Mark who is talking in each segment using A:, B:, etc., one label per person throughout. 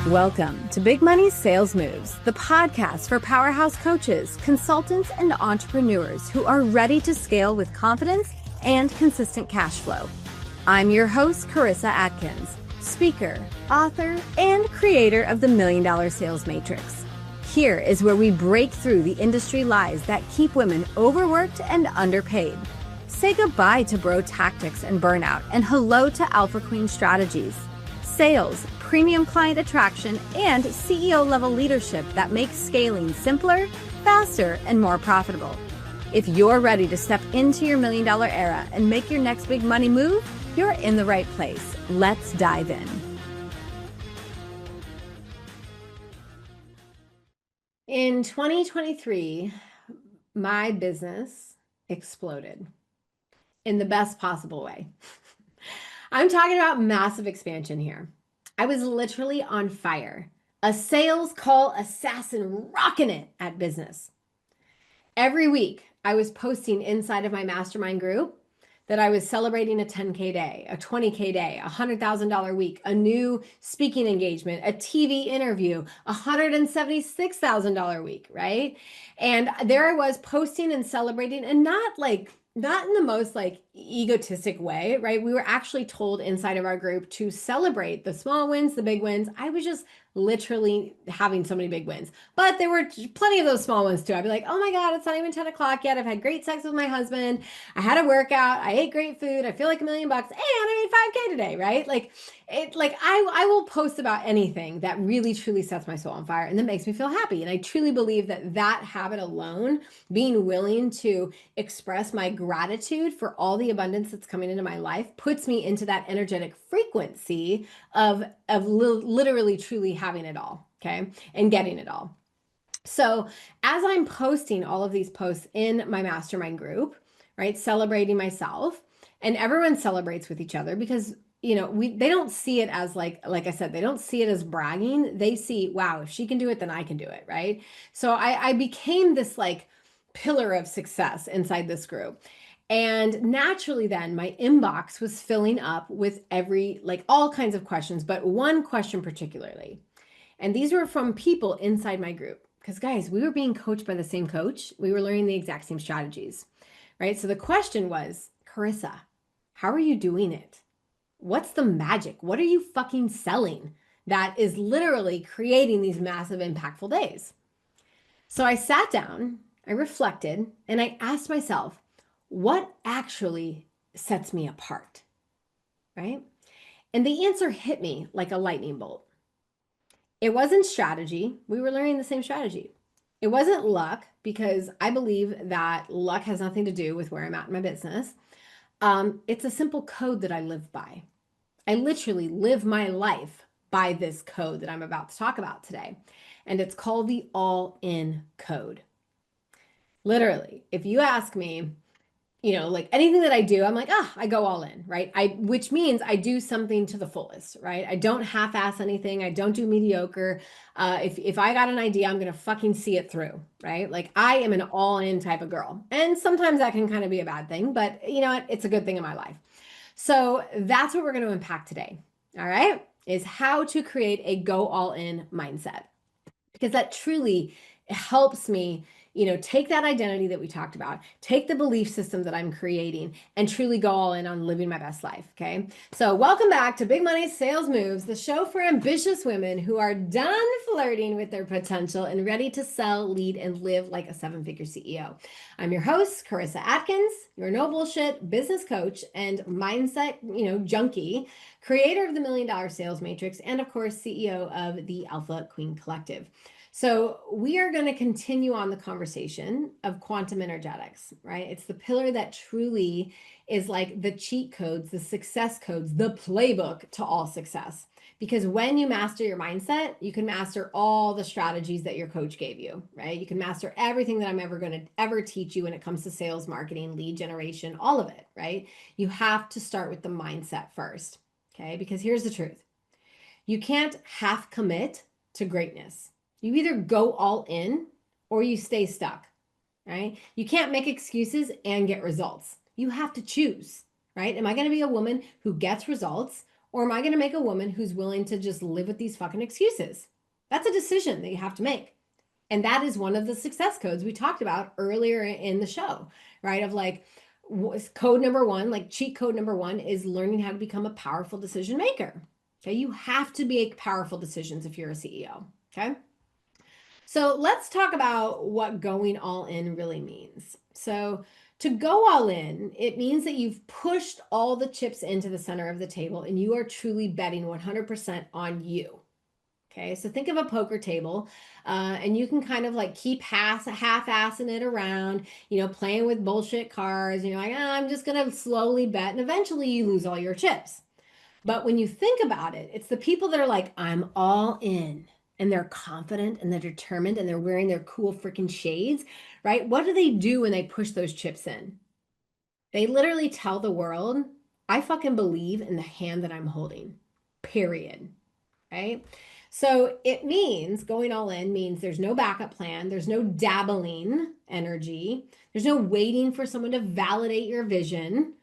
A: Welcome to Big Money Sales Moves, the podcast for powerhouse coaches, consultants, and entrepreneurs who are ready to scale with confidence and consistent cash flow. I'm your host, Karissa Atkins, speaker, author, and creator of the $1 Million Sales Matrix. Here is where we break through the industry lies that keep women overworked and underpaid. Say goodbye to bro tactics and burnout, and hello to alpha queen strategies. Sales, premium client attraction, and CEO-level leadership that makes scaling simpler, faster, and more profitable. If you're ready to step into your $1 million era and make your next big money move, you're in the right place. Let's dive in. In 2023, my business exploded in the best possible way. I'm talking about massive expansion here. I was literally on fire, a sales call assassin rocking it at business. Every week, I was posting inside of my mastermind group that I was celebrating a 10K day, a 20K day, a $100,000 week, a new speaking engagement, a TV interview, a $176,000 week, right? And there I was posting and celebrating, and not in the most egotistic way, right? We were actually told inside of our group to celebrate the small wins, the big wins. I was just literally having so many big wins, but there were plenty of those small ones too. I'd be like, oh my God, it's not even 10 o'clock yet. I've had great sex with my husband. I had a workout. I ate great food. I feel like $1 million and I made 5K today, right? I will post about anything that really truly sets my soul on fire and that makes me feel happy. And I truly believe that habit alone, being willing to express my gratitude for all the abundance that's coming into my life, puts me into that energetic frequency of literally truly having it all, okay, and getting it all. So as I'm posting all of these posts in my mastermind group, right, celebrating myself, and everyone celebrates with each other because they don't see it as like I said, they don't see it as bragging. They see, wow, if she can do it, then I can do it, right? So I became this pillar of success inside this group. And naturally then my inbox was filling up with all kinds of questions, but one question particularly. And these were from people inside my group. Because guys, we were being coached by the same coach. We were learning the exact same strategies, right? So the question was, Karissa, how are you doing it? What's the magic? What are you fucking selling that is literally creating these massive impactful days? So I sat down, I reflected, and I asked myself, what actually sets me apart, right? And the answer hit me like a lightning bolt. It wasn't strategy. We were learning the same strategy. It wasn't luck, because I believe that luck has nothing to do with where I'm at in my business. It's a simple code that I live by. I literally live my life by this code that I'm about to talk about today. And it's called the all-in code. Literally, if you ask me, anything that I do, I'm like, I go all in, right? Which means I do something to the fullest, right? I don't half-ass anything. I don't do mediocre. If I got an idea, I'm going to fucking see it through, right? I am an all-in type of girl. And sometimes that can kind of be a bad thing, but you know what? It's a good thing in my life. So that's what we're going to unpack today. All right. Is how to create a go all in mindset, because that truly helps me take that identity that we talked about, take the belief system that I'm creating, and truly go all in on living my best life, okay? So welcome back to Big Money Sales Moves, the show for ambitious women who are done flirting with their potential and ready to sell, lead, and live like a seven-figure CEO. I'm your host, Karissa Atkins, your no bullshit business coach and mindset, junkie, creator of the $1 Million Sales Matrix, and of course, CEO of the Alpha Queen Collective. So we are going to continue on the conversation of quantum energetics, right? It's the pillar that truly is like the cheat codes, the success codes, the playbook to all success. Because when you master your mindset, you can master all the strategies that your coach gave you, right? You can master everything that I'm ever going to ever teach you when it comes to sales, marketing, lead generation, all of it, right? You have to start with the mindset first, okay? Because here's the truth. You can't half commit to greatness. You either go all in or you stay stuck, right? You can't make excuses and get results. You have to choose, right? Am I going to be a woman who gets results, Or am I going to make a woman who's willing to just live with these fucking excuses? That's a decision that you have to make. And that is one of the success codes we talked about earlier in the show, right? Of like, code number one, like cheat code number one is learning how to become a powerful decision maker. Okay. You have to make powerful decisions if you're a CEO. Okay. So let's talk about what going all in really means. So to go all in, it means that you've pushed all the chips into the center of the table and you are truly betting 100% on you. Okay, so think of a poker table, and you can kind of like keep half-assing it around, playing with bullshit cards. And you're like, I'm just gonna slowly bet, and eventually you lose all your chips. But when you think about it, it's the people that are like, I'm all in, and they're confident and they're determined and they're wearing their cool freaking shades, right? What do they do when they push those chips in? They literally tell the world, I fucking believe in the hand that I'm holding, period. Right? So it means going all in means there's no backup plan, there's no dabbling energy, there's no waiting for someone to validate your vision.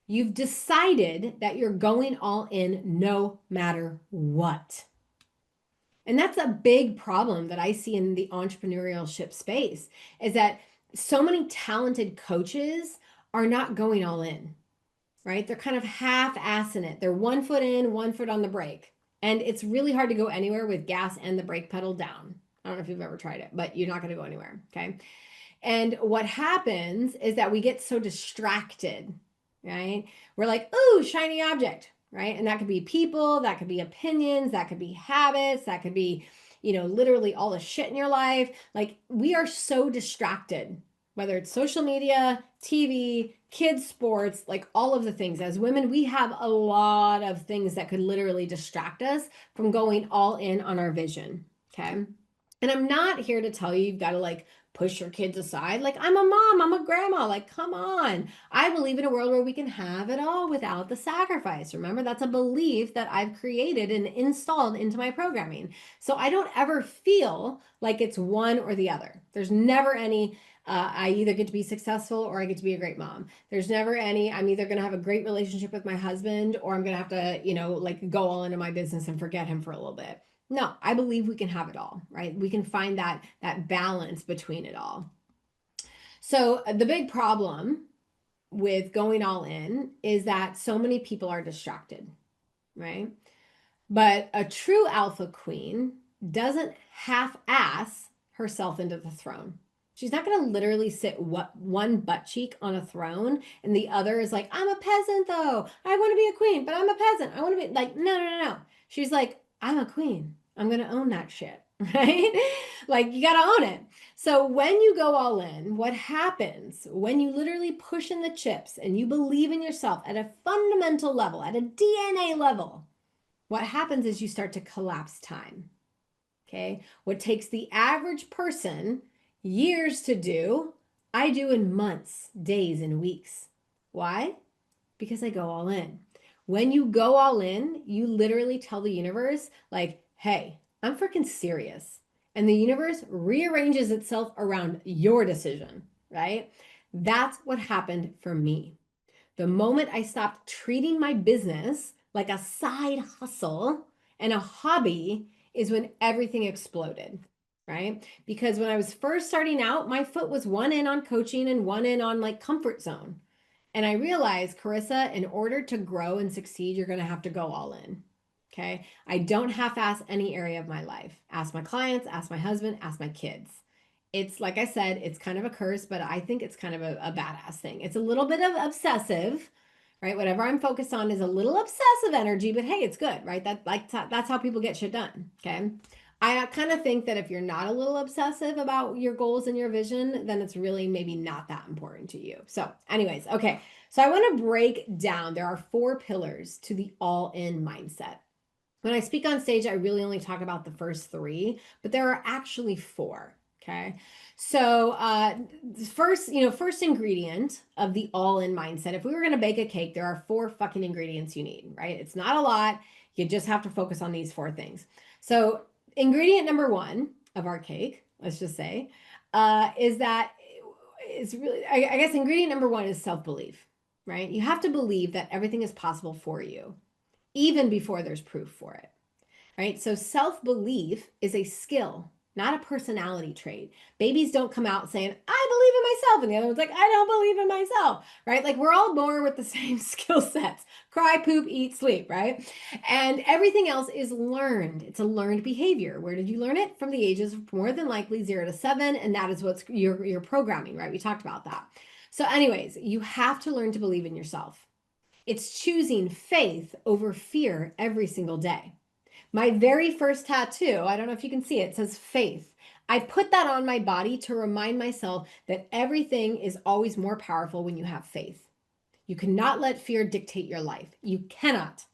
A: You've decided that you're going all in no matter what. And that's a big problem that I see in the entrepreneurship space is that so many talented coaches are not going all in, right? They're kind of half-assing it. They're 1 foot in, 1 foot on the brake. And it's really hard to go anywhere with gas and the brake pedal down. I don't know if you've ever tried it, but you're not going to go anywhere. Okay. And what happens is that we get so distracted, right? We're like, ooh, shiny object, right? And that could be people, that could be opinions, that could be habits, that could be, literally all the shit in your life. Like we are so distracted, whether it's social media, TV, kids, sports, like all of the things. As women, we have a lot of things that could literally distract us from going all in on our vision. Okay. And I'm not here to tell you you've got to like push your kids aside. Like, I'm a mom, I'm a grandma. Like, come on. I believe in a world where we can have it all without the sacrifice. Remember, that's a belief that I've created and installed into my programming. So I don't ever feel like it's one or the other. There's never any, I either get to be successful or I get to be a great mom. There's never any, I'm either going to have a great relationship with my husband or I'm going to have to, like go all into my business and forget him for a little bit. No, I believe we can have it all, right? We can find that balance between it all. So the big problem with going all in is that so many people are distracted, right? But a true alpha queen doesn't half-ass herself into the throne. She's not going to literally sit one butt cheek on a throne and the other is like, I'm a peasant though. I want to be a queen, but I'm a peasant. I want to be like, no. She's like, I'm a queen. I'm going to own that shit, right? Like you got to own it. So when you go all in, what happens when you literally push in the chips and you believe in yourself at a fundamental level, at a DNA level, what happens is you start to collapse time. Okay. What takes the average person years to do, I do in months, days, and weeks. Why? Because I go all in. When you go all in, you literally tell the universe, like, hey, I'm freaking serious. And the universe rearranges itself around your decision, right? That's what happened for me. The moment I stopped treating my business like a side hustle and a hobby is when everything exploded, right? Because when I was first starting out, my foot was one in on coaching and one in on like comfort zone. And I realized, Karissa, in order to grow and succeed, you're going to have to go all in. Okay. I don't half-ass any area of my life. Ask my clients, ask my husband, ask my kids. It's like I said, it's kind of a curse, but I think it's kind of a badass thing. It's a little bit of obsessive, right? Whatever I'm focused on is a little obsessive energy, but hey, it's good, right? That's how people get shit done. Okay. I kind of think that if you're not a little obsessive about your goals and your vision, then it's really maybe not that important to you. So anyways, okay. So I want to break down, there are 4 pillars to the all-in mindset. When I speak on stage, I really only talk about the first 3, but there are actually 4. Okay. So first ingredient of the all-in mindset, if we were going to bake a cake, there are 4 fucking ingredients you need, right? It's not a lot. You just have to focus on these 4 things. So ingredient number 1 of our cake, let's just say, is that it's really, I guess ingredient number 1 is self-belief, right? You have to believe that everything is possible for you. even before there's proof for it, right? So self-belief is a skill, not a personality trait. Babies don't come out saying, I believe in myself. And the other one's like, I don't believe in myself, right? Like we're all born with the same skill sets: cry, poop, eat, sleep, right? And everything else is learned. It's a learned behavior. Where did you learn it? From the ages of more than likely 0 to 7. And that is what's your programming, right? We talked about that. So anyways, you have to learn to believe in yourself. It's choosing faith over fear every single day. My very first tattoo, I don't know if you can see it, says faith. I put that on my body to remind myself that everything is always more powerful when you have faith. You cannot let fear dictate your life. You cannot,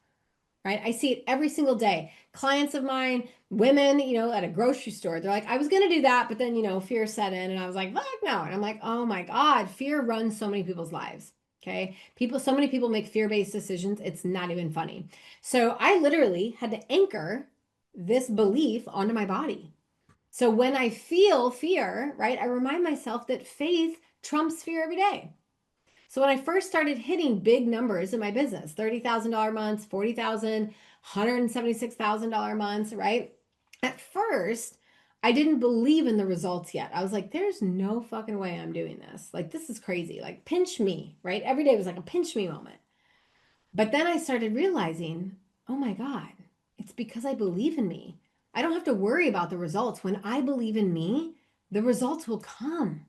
A: right? I see it every single day. Clients of mine, women, at a grocery store, they're like, I was going to do that, but then, fear set in and I was like, fuck no. And I'm like, oh my God, fear runs so many people's lives. Okay. So many people make fear-based decisions. It's not even funny. So I literally had to anchor this belief onto my body. So when I feel fear, right, I remind myself that faith trumps fear every day. So when I first started hitting big numbers in my business, $30,000 months, $40,000, $176,000 months, right? At first, I didn't believe in the results yet. I was like, there's no fucking way I'm doing this. Like, this is crazy. Like, pinch me, right? Every day was like a pinch me moment. But then I started realizing, oh my God, it's because I believe in me. I don't have to worry about the results. When I believe in me, the results will come.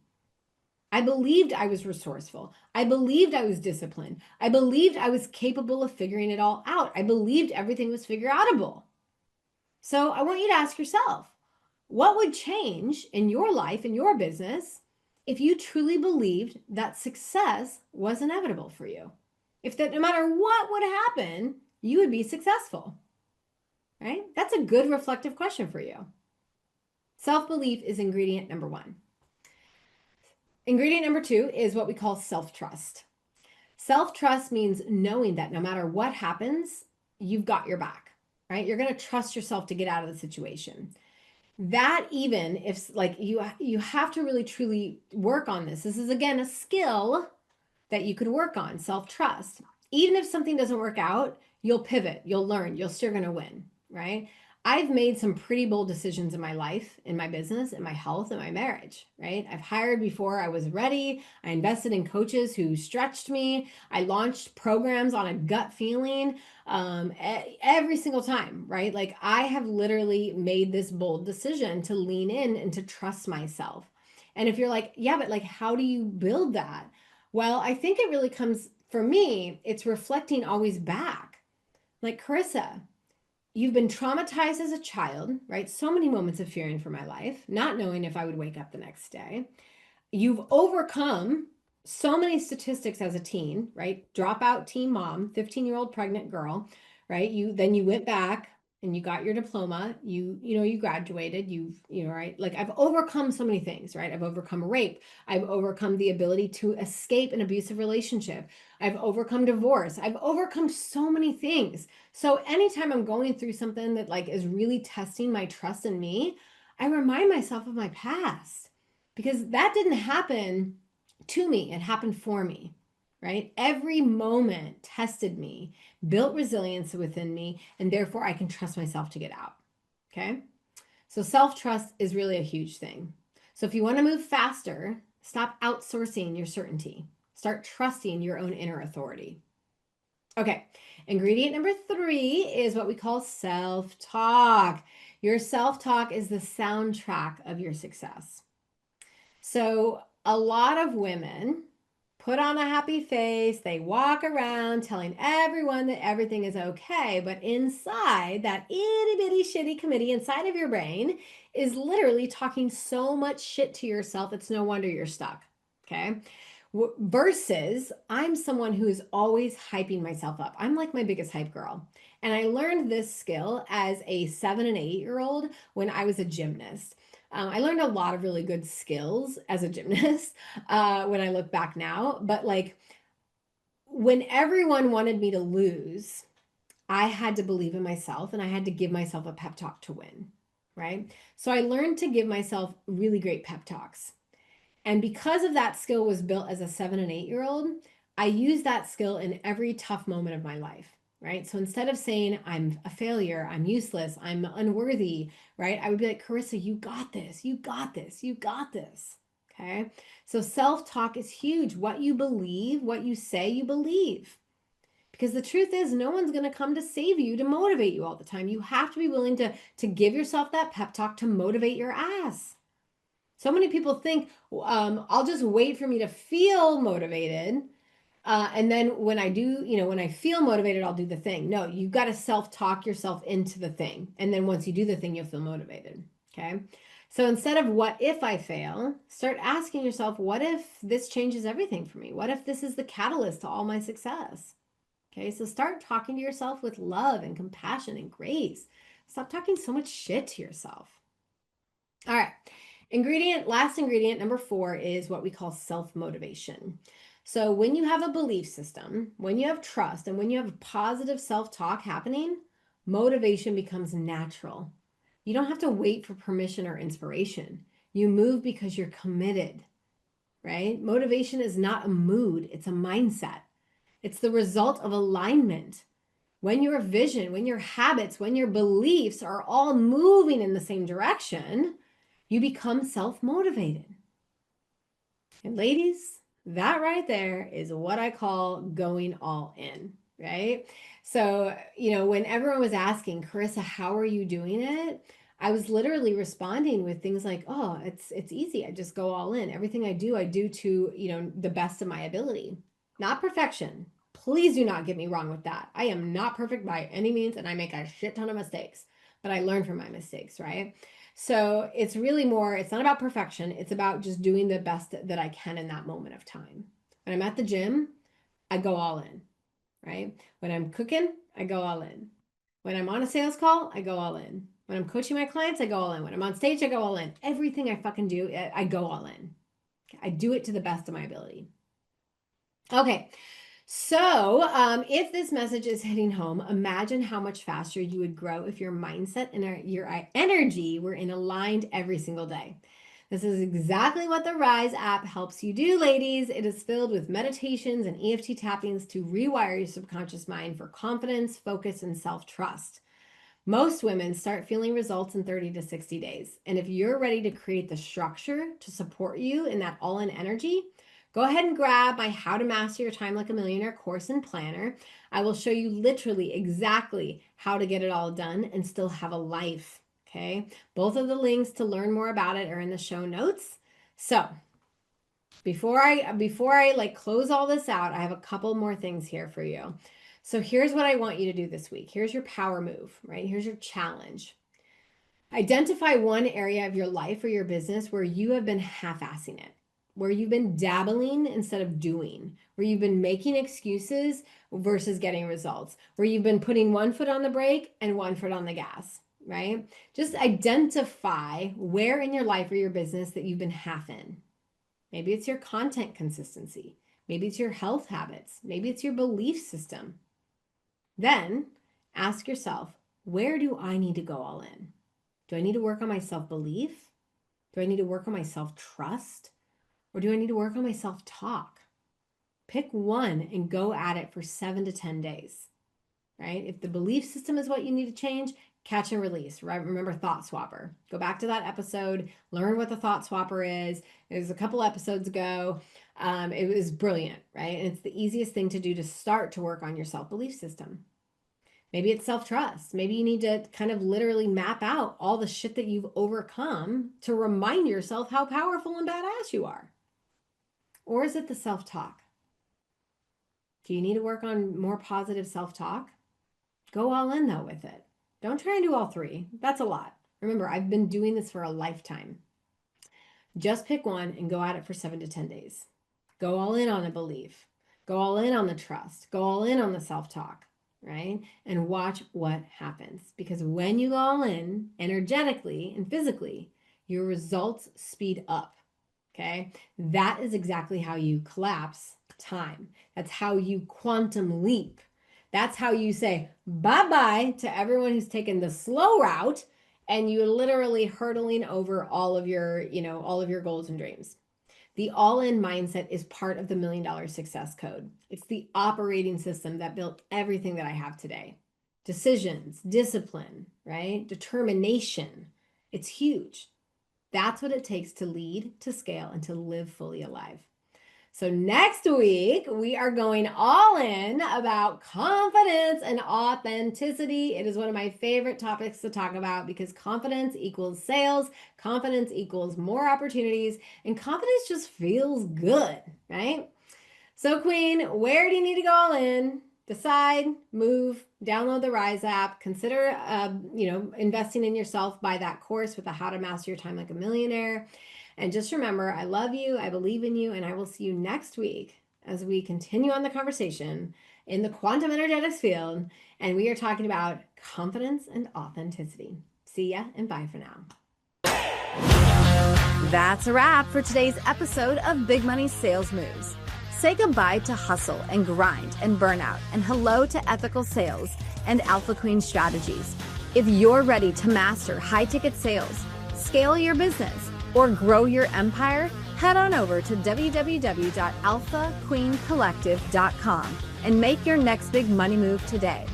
A: I believed I was resourceful. I believed I was disciplined. I believed I was capable of figuring it all out. I believed everything was figure outable. So I want you to ask yourself, what would change in your life, in your business, if you truly believed that success was inevitable for you? If that no matter what would happen, you would be successful, right? That's a good reflective question for you. Self-belief is ingredient number 1. Ingredient number 2 is what we call self-trust. Self-trust means knowing that no matter what happens, you've got your back, right? You're going to trust yourself to get out of the situation. That even if like you have to really truly work on this. This is again a skill that you can work on, self-trust. Even if something doesn't work out, you'll pivot, you'll learn, you're still going to win, right? I've made some pretty bold decisions in my life, in my business, in my health, in my marriage, right? I've hired before I was ready. I invested in coaches who stretched me. I launched programs on a gut feeling every single time, right? Like I have literally made this bold decision to lean in and to trust myself. And if you're like, yeah, but like, how do you build that? Well, I think it really comes, for me, it's reflecting always back. Like Karissa, you've been traumatized as a child, right? So many moments of fearing for my life, not knowing if I would wake up the next day. You've overcome so many statistics as a teen, right? Dropout teen mom, 15-year-old pregnant girl, right? You went back and you got your diploma, you graduated, right? Like I've overcome so many things, right? I've overcome rape. I've overcome the ability to escape an abusive relationship. I've overcome divorce. I've overcome so many things. So anytime I'm going through something that like is really testing my trust in me, I remind myself of my past because that didn't happen to me. It happened for me, right? Every moment tested me, built resilience within me, and therefore I can trust myself to get out. Okay. So self-trust is really a huge thing. So if you want to move faster, stop outsourcing your certainty. Start trusting your own inner authority. Okay. Ingredient number 3 is what we call self-talk. Your self-talk is the soundtrack of your success. So a lot of women put on a happy face. They walk around telling everyone that everything is okay. But inside, that itty bitty shitty committee inside of your brain is literally talking so much shit to yourself. It's no wonder you're stuck. Okay. Versus I'm someone who is always hyping myself up. I'm like my biggest hype girl. And I learned this skill as a 7 and 8-year-old when I was a gymnast. I learned a lot of really good skills as a gymnast when I look back now. But like when everyone wanted me to lose, I had to believe in myself and I had to give myself a pep talk to win, right? So I learned to give myself really great pep talks. And because of that skill was built as a 7 and 8-year-old, I use that skill in every tough moment of my life, right? So instead of saying, I'm a failure, I'm useless, I'm unworthy, right? I would be like, Karissa, you got this, you got this, you got this. Okay. So self talk is huge. What you believe, what you say, you believe. Because the truth is, no one's going to come to save you, to motivate you all the time. You have to be willing to give yourself that pep talk to motivate your ass. So many people think, I'll just wait for me to feel motivated. And then when I do, when I feel motivated, I'll do the thing. No, you've got to self talk yourself into the thing. And then once you do the thing, you'll feel motivated. Okay. So instead of what if I fail, start asking yourself, what if this changes everything for me? What if this is the catalyst to all my success? Okay. So start talking to yourself with love and compassion and grace. Stop talking so much shit to yourself. All right. Last ingredient, number 4, is what we call self-motivation. So when you have a belief system, when you have trust, and when you have positive self-talk happening, motivation becomes natural. You don't have to wait for permission or inspiration. You move because you're committed, right? Motivation is not a mood, it's a mindset. It's the result of alignment. When your vision, when your habits, when your beliefs are all moving in the same direction, you become self-motivated. And ladies, that right there is what I call going all in, right? So, when everyone was asking, Karissa, how are you doing it? I was literally responding with things like, oh, it's easy. I just go all in. Everything I do to, the best of my ability. Not perfection. Please do not get me wrong with that. I am not perfect by any means, and I make a shit ton of mistakes, but I learn from my mistakes, right? So it's really more, it's not about perfection. It's about just doing the best that I can in that moment of time. When I'm at the gym, I go all in, right? When I'm cooking, I go all in. When I'm on a sales call, I go all in. When I'm coaching my clients, I go all in. When I'm on stage, I go all in. Everything I fucking do, I go all in. I do it to the best of my ability. Okay. So, if this message is hitting home, imagine how much faster you would grow if your mindset and your energy were in aligned every single day. This is exactly what the Rise app helps you do, ladies. It is filled with meditations and EFT tappings to rewire your subconscious mind for confidence, focus, and self trust. Most women start feeling results in 30 to 60 days. And if you're ready to create the structure to support you in that all in energy, go ahead and grab my How to Master Your Time Like a Millionaire course and planner. I will show you literally exactly how to get it all done and still have a life. Okay. Both of the links to learn more about it are in the show notes. So before I like close all this out, I have a couple more things here for you. So here's what I want you to do this week. Here's your power move, right? Here's your challenge. Identify one area of your life or your business where you have been half-assing it, where you've been dabbling instead of doing, where you've been making excuses versus getting results, where you've been putting one foot on the brake and one foot on the gas, right? Just identify where in your life or your business that you've been half in. Maybe it's your content consistency. Maybe it's your health habits. Maybe it's your belief system. Then ask yourself, where do I need to go all in? Do I need to work on my self-belief? Do I need to work on my self-trust? Or do I need to work on my self-talk? Pick one and go at it for 7 to 10 days, right? If the belief system is what you need to change, catch and release, right? Remember Thought Swapper. Go back to that episode, learn what the Thought Swapper is. It was a couple episodes ago. It was brilliant, right? And it's the easiest thing to do to start to work on your self-belief system. Maybe it's self-trust. Maybe you need to kind of literally map out all the shit that you've overcome to remind yourself how powerful and badass you are. Or is it the self-talk? Do you need to work on more positive self-talk? Go all in though with it. Don't try and do all 3. That's a lot. Remember, I've been doing this for a lifetime. Just pick one and go at it for 7 to 10 days. Go all in on the belief. Go all in on the trust. Go all in on the self-talk, right? And watch what happens. Because when you go all in energetically and physically, your results speed up, okay? That is exactly how you collapse time. That's how you quantum leap. That's how you say bye-bye to everyone who's taken the slow route and you're literally hurdling over all of your, all of your goals and dreams. The all-in mindset is part of the $1 Million Success Code. It's the operating system that built everything that I have today. Decisions, discipline, right? Determination. It's huge. That's what it takes to lead, to scale, and to live fully alive. So next week, we are going all in about confidence and authenticity. It is one of my favorite topics to talk about because confidence equals sales, confidence equals more opportunities, and confidence just feels good, right? So Queen, where do you need to go all in? Decide, move, download the Rise app, consider investing in yourself, buy that course with the How to Master Your Time Like a Millionaire. And just remember, I love you, I believe in you, and I will see you next week as we continue on the conversation in the quantum energetics field. And we are talking about confidence and authenticity. See ya and bye for now.
B: That's a wrap for today's episode of Big Money Sales Moves. Say goodbye to hustle and grind and burnout, and hello to ethical sales and Alpha Queen strategies. If you're ready to master high-ticket sales, scale your business, or grow your empire, head on over to www.alphaqueencollective.com and make your next big money move today.